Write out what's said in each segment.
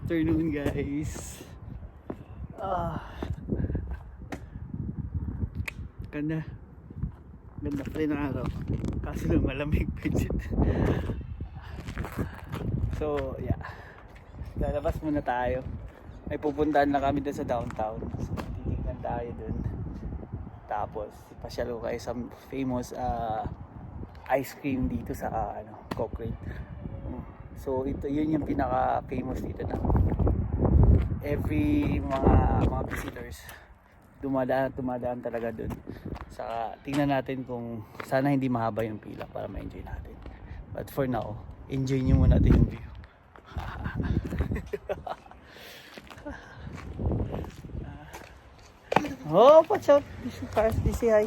afternoon, guys. Ganda. Ganda pa rin ang araw. Kaso lang malamig pidsit. So, yeah. Lalabas muna tayo. May pupuntahan na kami doon sa downtown. So, titignan tayo doon. Tapos, pasyalo kayo sa famous ice cream dito sa Cochrane. So, yun yung pinaka-famous dito na every mga visitors dumadaan talaga doon. Saka tingnan natin kung sana hindi mahaba yung pila para ma-enjoy natin. But for now, enjoy nyo muna natin yung view. Oh, watch out. Say hi.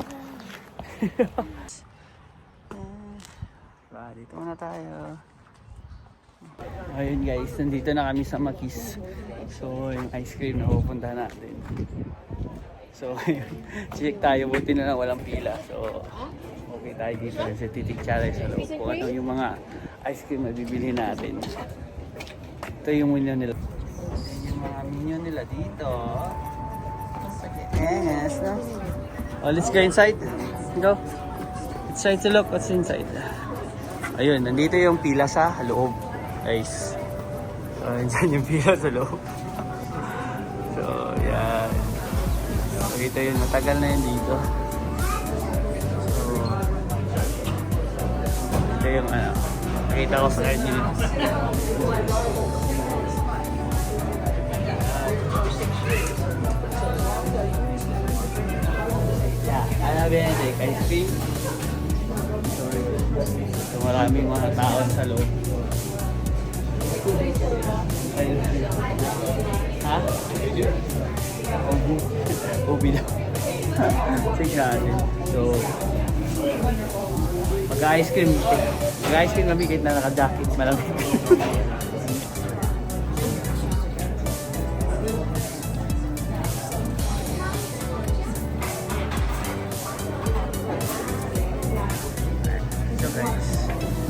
Dito muna tayo. Ayun guys, nandito na kami sa Makis. So, yung ice cream na pupuntahan natin. So, check tayo. Buti na lang walang pila. So, okay tayo dito kasi titig challenge sa loob. Kung ano yung mga ice cream na bibili natin. Ito yung menu nila. Ayan yung mga menu nila dito. Yes, no? Oh, let's go inside. Go. Let's try to look what's inside. Ayun, nandito yung pila sa loob. Guys. So, andyan yung pila sa loob. So, yan. Ito yun, matagal na yun dito. So, ito yung nakita ko sa 30 minutes. Benedict ice cream. So, maraming mga taon sa loob. Ha? Ubi daw. Tignan natin. So, mag-ice cream kami kahit na naka-jacket. Malamig.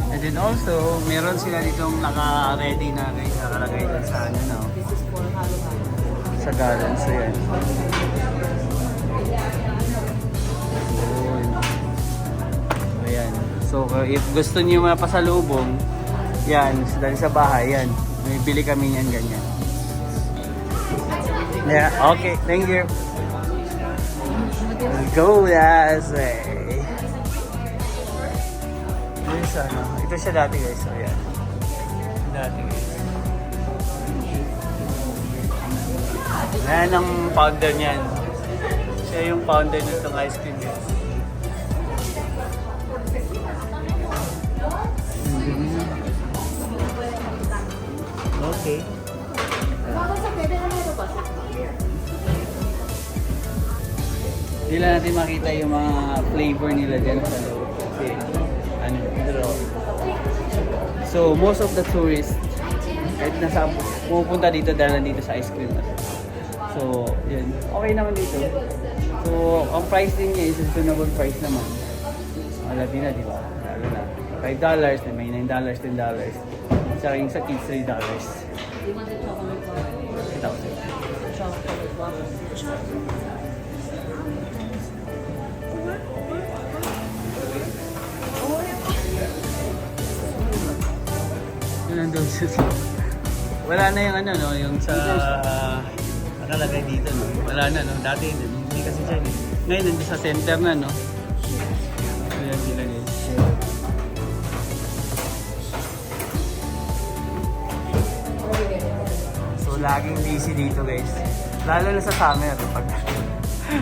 And then also, meron sila ditong naka-ready na guys, nakalagay dyan sa no? Sa gallon, so yan. Ayan. So, if gusto niyo mapasalubong, yan, dahil sa bahay, yan. May bili kami yan, ganyan. Yeah, okay, thank you. Go, yes, ito siya dati guys, so yan. Dati guys. Ayan ang founder niyan. Siya yung founder nitong ice cream guys. Okay. Hindi lang natin makita yung mga flavor nila dyan sa loob. Kasi so most of the tourists kahit nasa pupunta dito dahil nandito sa ice cream. So yun, okay naman dito. So ang price din niya is reasonable price naman. Wala din na, di ba? Lalo na $5, may $9, $10. Sa yung sa kids $3. Nandun siya. Wala na yung no, yung sa nakalagay dito, no. Wala na, no. Dati hindi kasi siya. Ngayon nandun sa center na, no. Ayan sila guys. So laging busy dito guys. Lalo na sa summer. Pag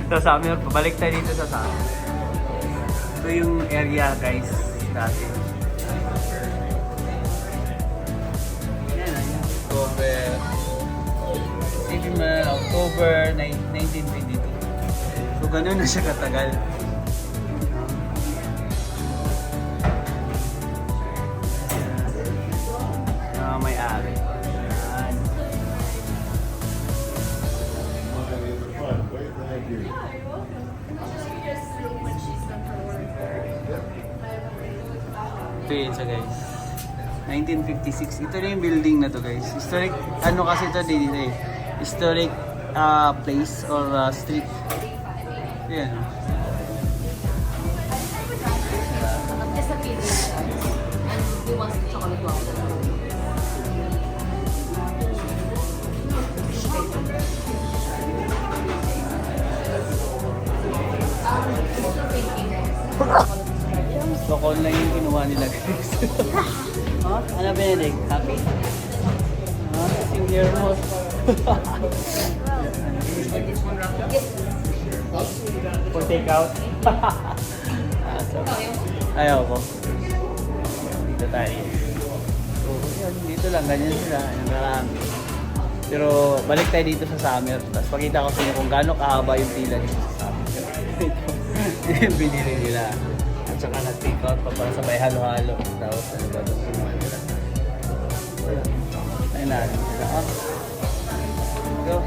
sa summer, pabalik tayo dito sa summer. Ito yung area guys dati. October 1922. So ganun na siya katagal. May-ari. Ito yun siya guys. 1956. Ito na yung building na to guys. Historic, ano kasi ito dito eh. Historic place or street. Yan. So, online yung kinuha nila guys. Huh? Ano Benedict? Happy? Sing year mo. For take out? So, ayaw ko. Dito tayo. So, yun, dito lang. Ganyan sila. Yung marami. Pero balik tayo dito sa summer. Tapos pakita ko sa inyo kung gaano kahaba yung pila dito sa summer. Ito yung binili nila. At saka nag-take out pa para sabay halo-halo. Tapos ano ba itong kinuha nila. Ayun natin sila. Go.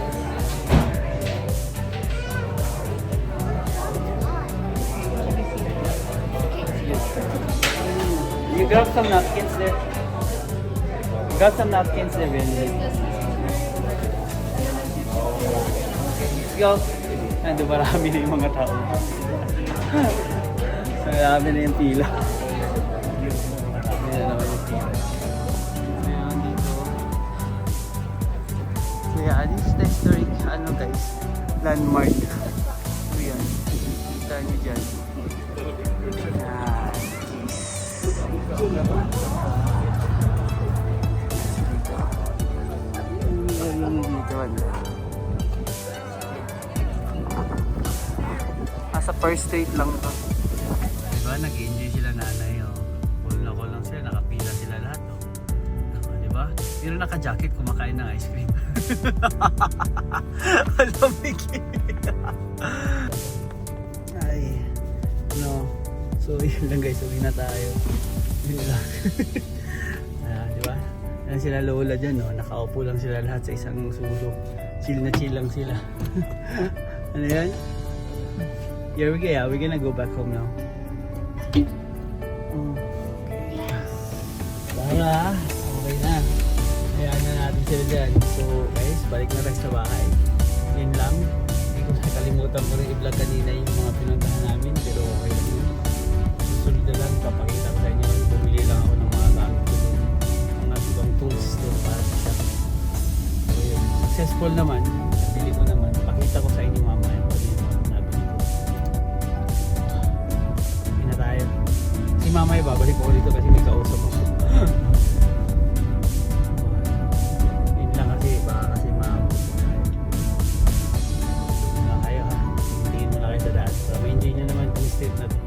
You grab some napkins there. Grab some napkins there, Benedict. Let's go. Nandun marami na yung mga tao. Marami na yung pila. Marami na naman yung pila. Ayan dito. So yeah, this is the historic, ano guys, landmark. So yan. Kita nyo dyan. Ayan. Dito, ano. Nasa first street lang to. Diba, nag-enjoy sila nanay, oh. Call lang sila, nakapila sila lahat, oh. Diba? Pero naka-jacket, kumakain ng ice cream. Alamig. Ay, no. So, yun lang guys, uwi na tayo. Yun lang. Diba? Yan sila lola dyan, oh. Nakaupo lang sila lahat sa isang sulok. Chill na chill lang sila. Ano yan? Here we go, yeah. We're gonna go back home now. Para, okay na. Hayaan na natin sila dyan. So guys, balik na tayo sa bahay. Yun lang. Hindi ko nakalimutan ko rin i-vlog kanina yung mga pinuntahan namin. Pero okay lang yun. Susunod na lang, papakita ko sa inyo. Bumili lang ako ng mga gamit ko doon. Mga ibang tools doon para sa shop. So yun, successful naman. Bili ko naman. Pakita ko sa inyo mamaya. Si Mama babalik ko dito kasi may kausap ako. Yun lang kasi, baka kasi wala kayo ha. Tingin mo na kayo sa daan. So ma-enjoy nyo naman yung state na to.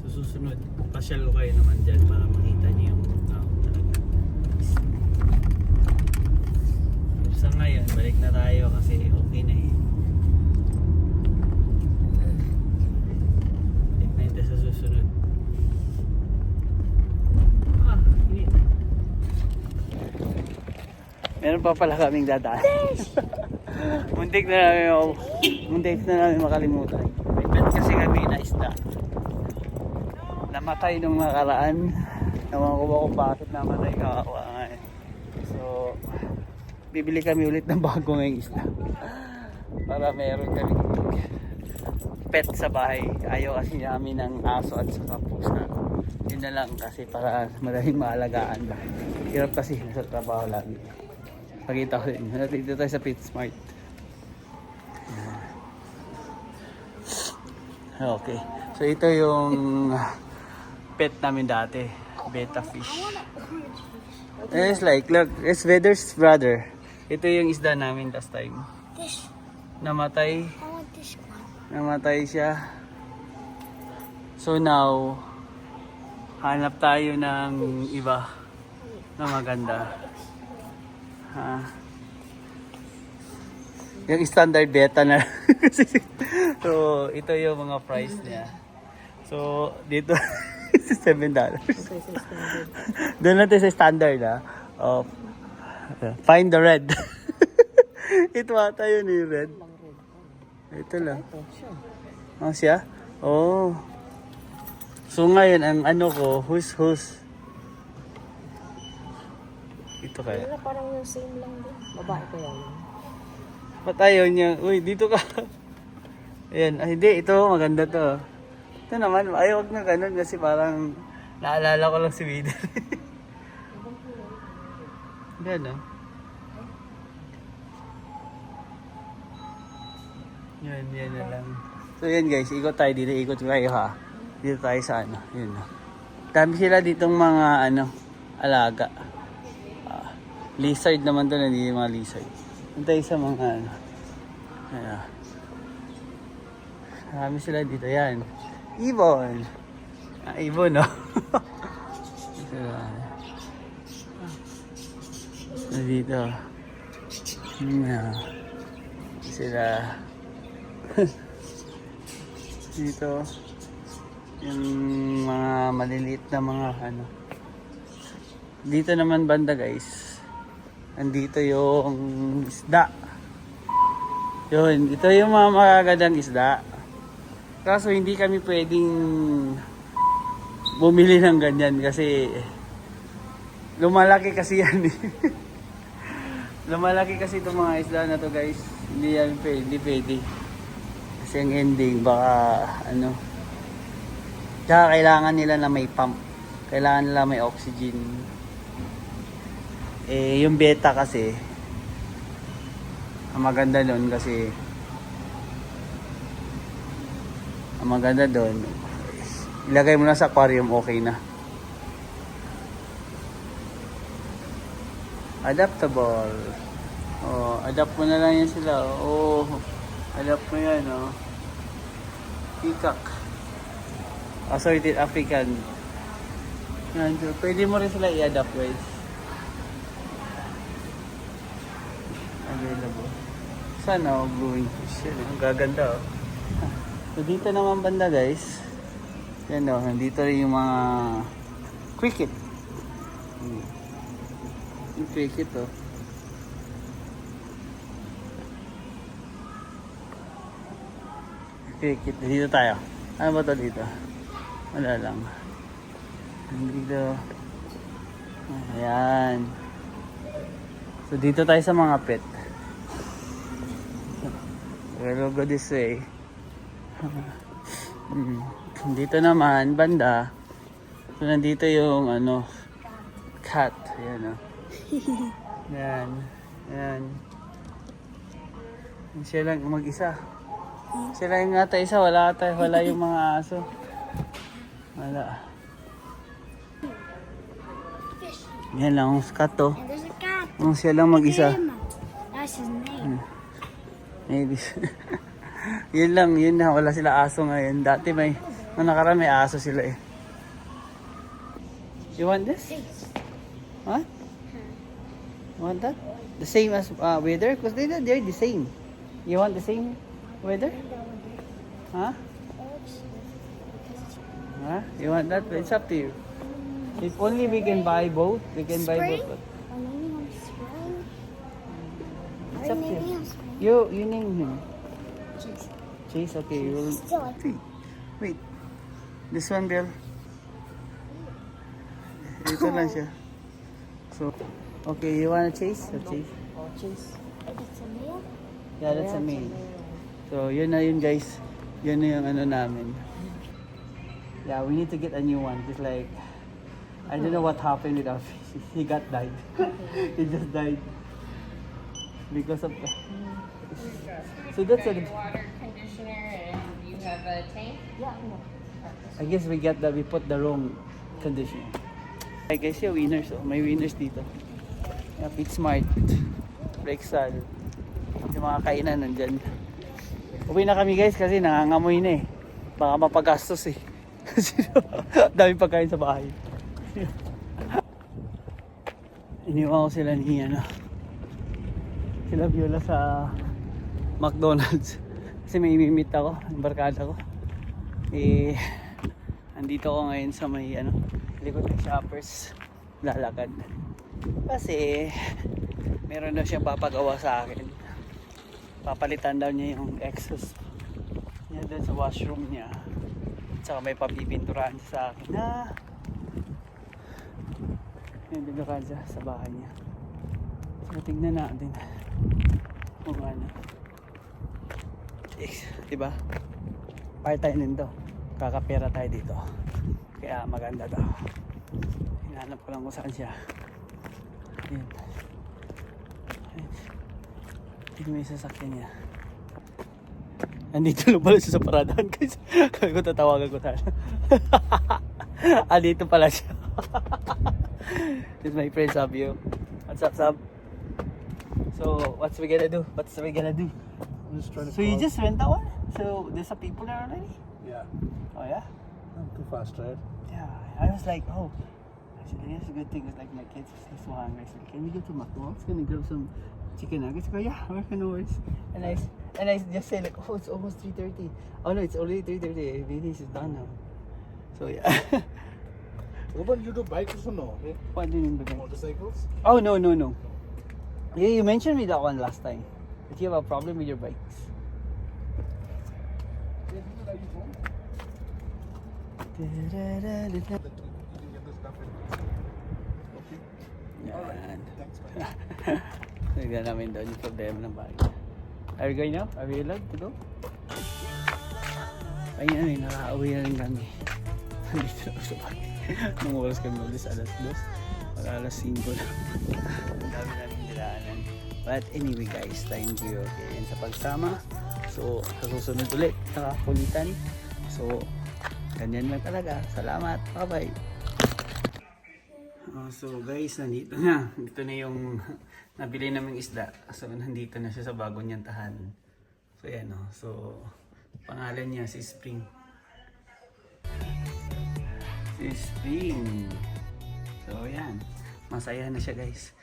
Susunod, pasyal ko kayo naman dyan para makita niyo yung tao talaga. Sa ngayon, balik na tayo kasi okay na eh. Balik na ito sa susunod. Hindi. Meron pa pala kaming dadaan. Muntik na namin makalimutan. May bet kasi kami na isda. Namatay nung nakaraan. Naman ko ba kung bakit namatay, kakawa nga eh. So bibili kami ulit ng bago ngayong isda para meron kami pet sa bahay. Ayaw kasi namin ng aso at saka pusa. Yun na lang kasi para madaling maalagaan ba. Hirap kasi sa trabaho lagi. Pakita ko din. Dito tayo sa PetSmart. Okay. So ito yung pet namin dati, betta fish. It's like, look, it's Vader's brother. Ito yung isda namin last time. This. Namatay. I want this one. Namatay siya. So now, hanap tayo ng iba na maganda. Ha? Yung standard beta na. So, ito yung mga price niya. So, dito, $7. Doon natin sa standard, of find the red. Ito ata yun yung red. Ito lang. Oh, siya? Oh. So ngayon, ang ano ko, who's? Ito kaya. Wala, parang yung same lang din. Babae ko yan. Ba't ayaw niya? Uy, dito ka. Ayan. Ay, hindi. Ito, maganda to. Ito naman, ayaw wag na ganun kasi parang naalala ko lang si Wider. Yan, oh. Yan na lang. So yan guys, ikot tayo dito, ikot tayo ha. Dito tayo sa ano, yun. Dami sila ditong mga ano, alaga. Lizard naman doon, hindi yung mga lizard. Tayo sa mga ano. Ayan. Dami sila dito, yan. Ibon. Ibon, no? Dito. Ayan. Sila. Dito yung mga maliliit na mga ano. Dito naman banda guys, andito yung isda. Yun, ito yung mga magagandang isda. Kaso hindi kami pwedeng bumili ng ganyan kasi lumalaki kasi yan eh. Lumalaki kasi itong mga isda na to guys. Hindi pwede. Kasi ang ending baka ano, kaya kailangan nila na may pump, kailangan nila may oxygen. Eh yung beta kasi ang maganda doon kasi ang maganda doon, ilagay mo na sa aquarium, okay na. Adaptable. Oh, adapt mo na lang yan sila. Oh, adapt mo yan, oh. Peacock. Assorted African. Yan, so, pwede mo rin sila i-adapt, guys. Available. Sana, oh, glowing fish. Yan, ang gaganda, oh. So, dito naman banda, guys. Yan, oh. Nandito rin yung mga cricket. Yung cricket, oh. Cricket. Dito tayo. Ano ba ito dito? Wala lang. Dito. Ayan. So dito tayo sa mga pet. We'll go this way. Dito naman, banda. So nandito yung ano, cat. Ayan, oh. Ayan. Ayan. Siya lang mag-isa. Sila yung ata isa, wala yung mga aso. Wala. Yan lang, ang cat to. There's a cat. Siya lang mag-isa. That's his name. Maybe. yun na, wala sila aso ngayon. Dati nung nakaraan may aso sila eh. You want this? What? You want that? The same as weather? Because they're the same. You want the same weather? Huh? Huh? You want that? It's up to you. If only we can buy both, we can buy both. It's up to you. You name him. Chase, okay. Wait. This one, Bill. Ito lang siya. So, okay, you wanna Chase? Chase? Oh, Chase. It's a male? Yeah, that's a male. So, yun na yun guys. Yun na yung ano namin. Yeah, we need to get a new one. Just like, I don't know what happened with our fish. He got died. He just died. Because of the... So that's a... Water conditioner and you have a tank? Yeah, no. I guess we put the wrong conditioner. Hey guys, yung winners. Oh. May winners dito. Yeah, Fit Smart. Rexal. Yung mga kainan nandyan. Uwi na kami guys kasi nangangamoy na eh. Baka mapagastos eh. Daming pagkain sa bahay. Iniwan ko sila ni ano. Sila Viola sa McDonald's. Kasi may imimit ako, ng barkada ko. Eh, andito ako ngayon sa may likod ng Shoppers. Lalakad. Kasi, meron daw siyang papagawa sa akin. Papalitan daw niya yung exhaust niya doon sa washroom niya. Tsaka may papipinturahan siya sa akin na may pinturaan siya sa bahay niya. So, tignan natin kung ano. Diba? Part-time din to. Kakapera tayo dito. Kaya maganda daw. Hinahanap ko lang kung saan siya. Ayan. Ayan. Tignan mo yung sasakyan niya. Andito lang pala siya sa paradahan guys. Kaya ko tatawagan ko tayo. Andito pala siya. This is my friend Sabio. What's up, Sab? So, what's we gonna do? I'm just trying to So you cross. just rent that one? So there's some people there already? Yeah. Oh yeah? Not too fast, right? Yeah. I was like, oh. Actually, that's a good thing. It's like my kids are so hungry. So can we go to McDonald's? Can we grab some chicken nuggets? I go, yeah, no worries. And I just say like, oh, it's almost 3:30. Oh no, it's already 3:30. Maybe this is done now. So yeah. What about you do bikes or no? What do you mean by that? Motorcycles? Oh no. Yeah, you mentioned me that one last time. That you have a problem with your bikes. Yeah, this is how you phone. Da-da-da-da-da. You can get the stuff in. Okay. Yan. Thanks, man. Tignan namin doon yung problema ng bahay. Are we going now? Are we allowed to go? Ayun, nakauwi na rin kami. Dito na sa bahay. Nung oras kami ulis, alas 2. Alas 5 na. Ang dami namin nilaanan. But anyway guys, thank you again sa pagsama. So, sa susunod ulit, nakakulitan. So, ganyan lang talaga. Salamat. Bye-bye. So guys, nandito na. Ito na yung nabili naming isda. So, nandito na siya sa bago niyang tahanan. So, yan o. So, pangalan niya si Spring. Si Spring. So, yan. Masaya na siya guys.